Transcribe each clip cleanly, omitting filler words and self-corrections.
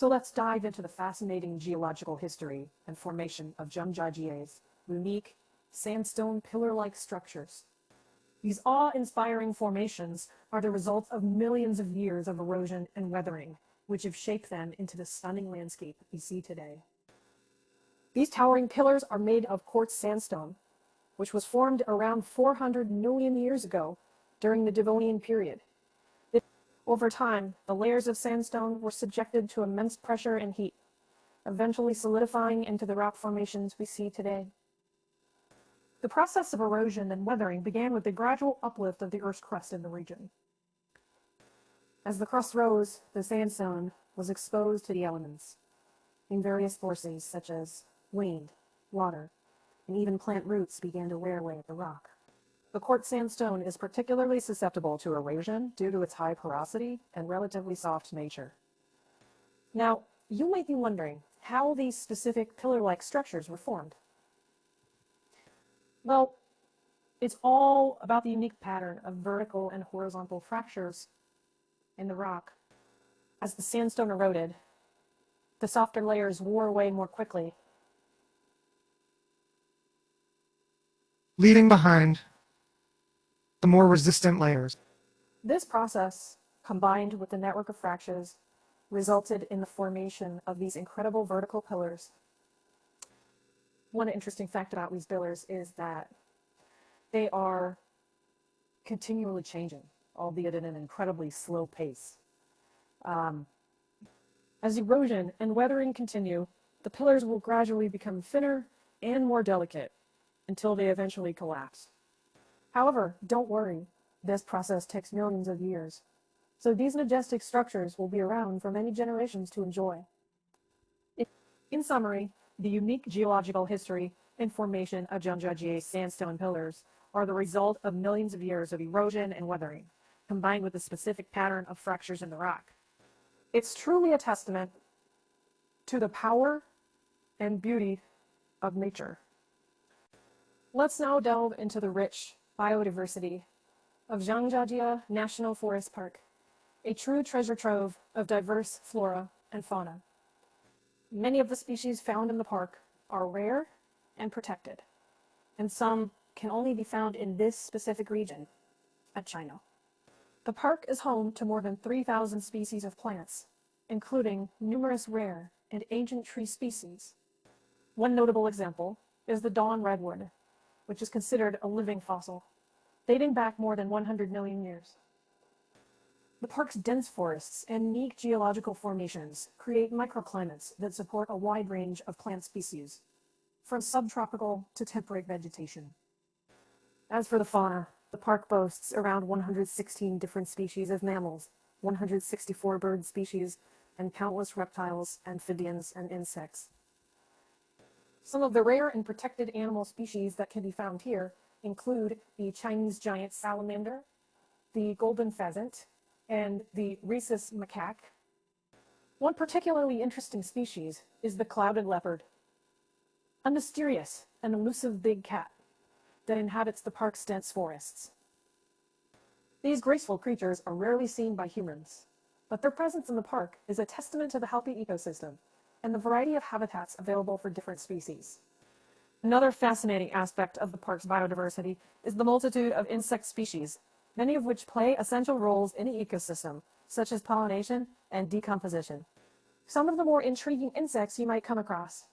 So let's dive into the fascinating geological history and formation of Zhangjiajie's unique sandstone pillar-like structures. These awe-inspiring formations are the result of millions of years of erosion and weathering, which have shaped them into the stunning landscape we see today. These towering pillars are made of quartz sandstone, which was formed around 400 million years ago during the Devonian period. Over time, the layers of sandstone were subjected to immense pressure and heat, eventually solidifying into the rock formations we see today. The process of erosion and weathering began with the gradual uplift of the Earth's crust in the region. As the crust rose, the sandstone was exposed to the elements, and various forces such as wind, water, and even plant roots began to wear away at the rock. The quartz sandstone is particularly susceptible to erosion due to its high porosity and relatively soft nature. Now, you might be wondering how these specific pillar-like structures were formed. Well, it's all about the unique pattern of vertical and horizontal fractures in the rock. As the sandstone eroded, the softer layers wore away more quickly, leaving behind the more resistant layers. This process, combined with the network of fractures, resulted in the formation of these incredible vertical pillars. One interesting fact about these pillars is that they are continually changing, albeit at an incredibly slow pace. As erosion and weathering continue, the pillars will gradually become thinner and more delicate until they eventually collapse. However, don't worry, this process takes millions of years, so these majestic structures will be around for many generations to enjoy. In summary, the unique geological history and formation of Zhangjiajie sandstone pillars are the result of millions of years of erosion and weathering, combined with a specific pattern of fractures in the rock. It's truly a testament to the power and beauty of nature. Let's now delve into the rich biodiversity of Zhangjiajie National Forest Park, a true treasure trove of diverse flora and fauna. Many of the species found in the park are rare and protected, and some can only be found in this specific region at China. The park is home to more than 3,000 species of plants, including numerous rare and ancient tree species. One notable example is the dawn redwood, which is considered a living fossil, dating back more than 100 million years. The park's dense forests and unique geological formations create microclimates that support a wide range of plant species, from subtropical to temperate vegetation. As for the fauna, the park boasts around 116 different species of mammals, 164 bird species, and countless reptiles, amphibians, and insects. Some of the rare and protected animal species that can be found here include the Chinese giant salamander, the golden pheasant, and the rhesus macaque. One particularly interesting species is the clouded leopard, a mysterious and elusive big cat that inhabits the park's dense forests. These graceful creatures are rarely seen by humans, but their presence in the park is a testament to the healthy ecosystem and the variety of habitats available for different species. Another fascinating aspect of the park's biodiversity is the multitude of insect species, many of which play essential roles in the ecosystem, such as pollination and decomposition. Some of the more intriguing insects you might come across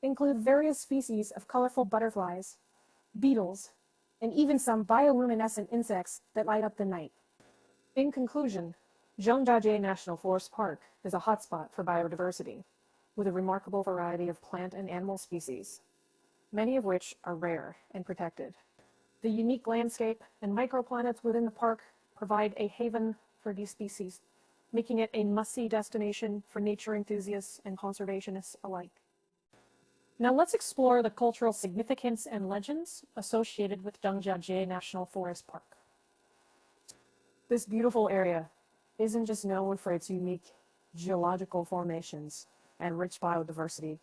include various species of colorful butterflies, beetles, and even some bioluminescent insects that light up the night. In conclusion, Zhangjiajie National Forest Park is a hotspot for biodiversity, with a remarkable variety of plant and animal species, many of which are rare and protected. The unique landscape and microplanets within the park provide a haven for these species, making it a must-see destination for nature enthusiasts and conservationists alike. Now let's explore the cultural significance and legends associated with Zhangjiajie National Forest Park. This beautiful area isn't just known for its unique geological formations and rich biodiversity,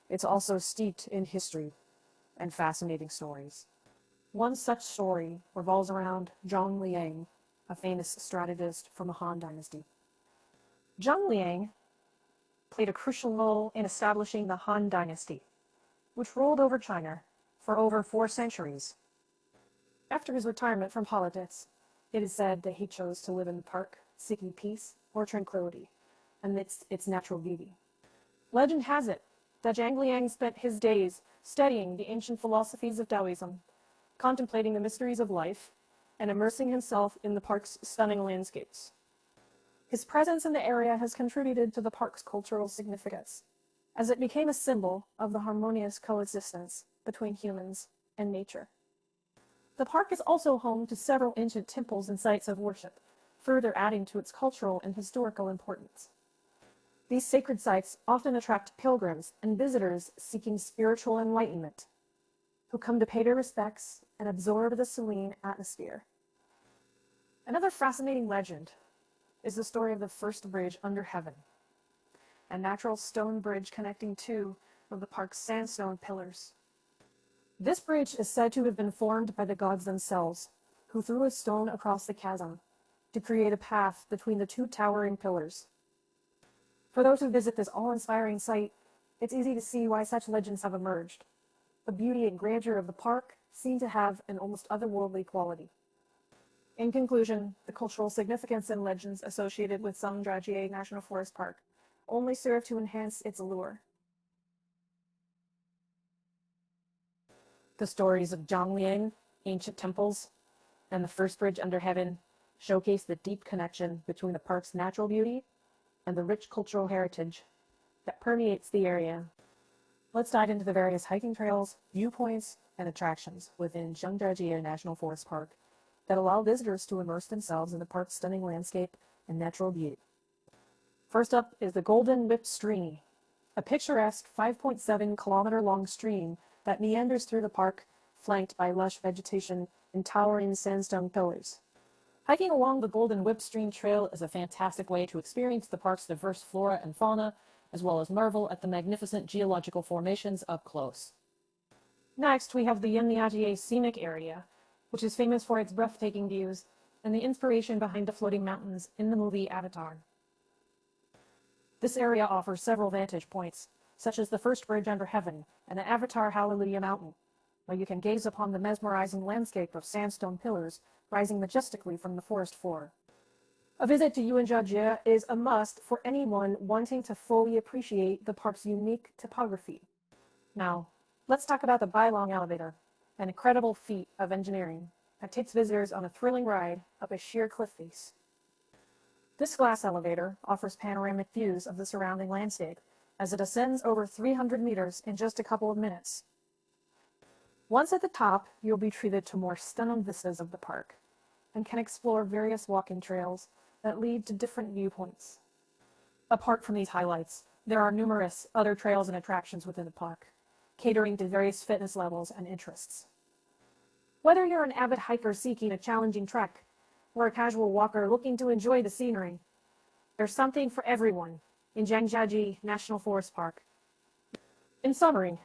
it's also steeped in history and fascinating stories. One such story revolves around Zhang Liang, a famous strategist from the Han Dynasty. Zhang Liang played a crucial role in establishing the Han Dynasty, which ruled over China for over 4 centuries. After his retirement from politics, it is said that he chose to live in the park, seeking peace or tranquility amidst its natural beauty. Legend has it that Zhangjiajie spent his days studying the ancient philosophies of Taoism, contemplating the mysteries of life, and immersing himself in the park's stunning landscapes. His presence in the area has contributed to the park's cultural significance, as it became a symbol of the harmonious coexistence between humans and nature. The park is also home to several ancient temples and sites of worship, further adding to its cultural and historical importance. These sacred sites often attract pilgrims and visitors seeking spiritual enlightenment, who come to pay their respects and absorb the serene atmosphere. Another fascinating legend is the story of the first bridge under heaven, a natural stone bridge connecting two of the park's sandstone pillars. This bridge is said to have been formed by the gods themselves, who threw a stone across the chasm to create a path between the two towering pillars. For those who visit this awe-inspiring site, it's easy to see why such legends have emerged. The beauty and grandeur of the park seem to have an almost otherworldly quality. In conclusion, the cultural significance and legends associated with Zhangjiajie National Forest Park only serve to enhance its allure. The stories of Zhangliang, ancient temples, and the first bridge under heaven showcase the deep connection between the park's natural beauty and the rich cultural heritage that permeates the area. Let's dive into the various hiking trails, viewpoints, and attractions within Zhangjiajie National Forest Park that allow visitors to immerse themselves in the park's stunning landscape and natural beauty. First up is the Golden Whip Stream, a picturesque 5.7-kilometer-long stream that meanders through the park, flanked by lush vegetation and towering sandstone pillars. Hiking along the Golden Whip Stream Trail is a fantastic way to experience the park's diverse flora and fauna, as well as marvel at the magnificent geological formations up close. Next, we have the Zhangjiajie Scenic Area, which is famous for its breathtaking views and the inspiration behind the floating mountains in the movie Avatar. This area offers several vantage points, such as the first bridge under heaven and the Avatar Hallelujah Mountain, where you can gaze upon the mesmerizing landscape of sandstone pillars rising majestically from the forest floor. A visit to Zhangjiajie is a must for anyone wanting to fully appreciate the park's unique topography. Now, let's talk about the Bailong Elevator, an incredible feat of engineering that takes visitors on a thrilling ride up a sheer cliff face. This glass elevator offers panoramic views of the surrounding landscape as it ascends over 300 meters in just a couple of minutes. Once at the top, you'll be treated to more stunning vistas of the park and can explore various walking trails that lead to different viewpoints. Apart from these highlights, there are numerous other trails and attractions within the park, catering to various fitness levels and interests. Whether you're an avid hiker seeking a challenging trek, or a casual walker looking to enjoy the scenery, there's something for everyone in Zhangjiajie National Forest Park. In summary,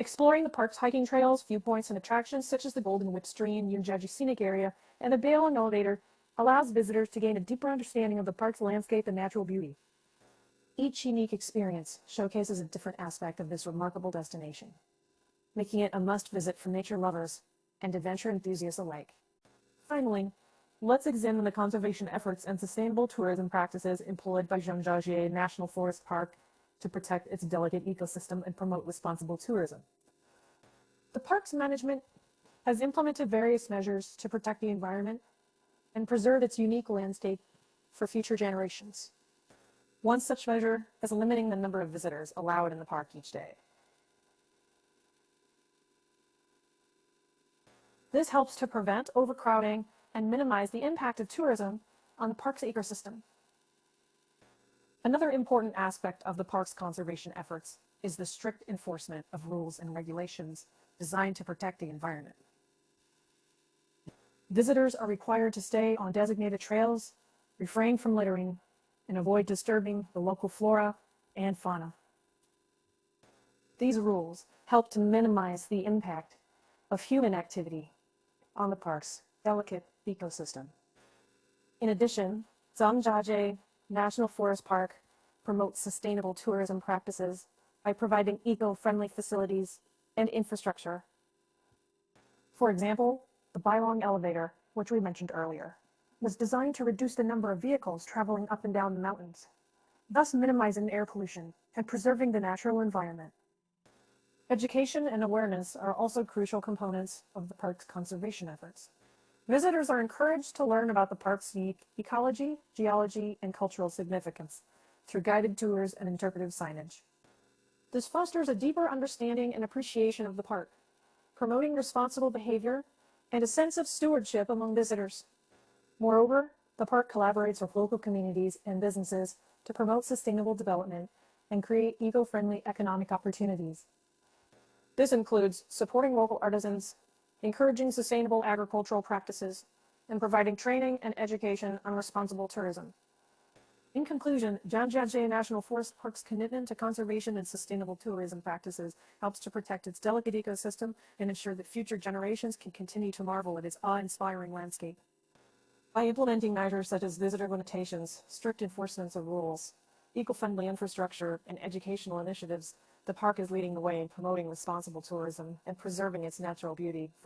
exploring the park's hiking trails, viewpoints, and attractions such as the Golden Whip Stream, Zhangjiajie Scenic Area, and the Bailong Elevator allows visitors to gain a deeper understanding of the park's landscape and natural beauty. Each unique experience showcases a different aspect of this remarkable destination, making it a must-visit for nature lovers and adventure enthusiasts alike. Finally, let's examine the conservation efforts and sustainable tourism practices employed by Zhangjiajie National Forest Park to protect its delicate ecosystem and promote responsible tourism. The park's management has implemented various measures to protect the environment and preserve its unique landscape for future generations. One such measure is limiting the number of visitors allowed in the park each day. This helps to prevent overcrowding and minimize the impact of tourism on the park's ecosystem. Another important aspect of the park's conservation efforts is the strict enforcement of rules and regulations designed to protect the environment. Visitors are required to stay on designated trails, refrain from littering, and avoid disturbing the local flora and fauna. These rules help to minimize the impact of human activity on the park's delicate ecosystem. In addition, Zhangjiajie National Forest Park promotes sustainable tourism practices by providing eco-friendly facilities and infrastructure. For example, the Bylong elevator, which we mentioned earlier, was designed to reduce the number of vehicles traveling up and down the mountains, thus minimizing air pollution and preserving the natural environment. Education and awareness are also crucial components of the park's conservation efforts. Visitors are encouraged to learn about the park's unique ecology, geology, and cultural significance through guided tours and interpretive signage. This fosters a deeper understanding and appreciation of the park, promoting responsible behavior and a sense of stewardship among visitors. Moreover, the park collaborates with local communities and businesses to promote sustainable development and create eco-friendly economic opportunities. This includes supporting local artisans, encouraging sustainable agricultural practices, and providing training and education on responsible tourism. In conclusion, Zhangjiajie National Forest Park's commitment to conservation and sustainable tourism practices helps to protect its delicate ecosystem and ensure that future generations can continue to marvel at its awe-inspiring landscape. By implementing measures such as visitor limitations, strict enforcement of rules, eco-friendly infrastructure, and educational initiatives, the park is leading the way in promoting responsible tourism and preserving its natural beauty for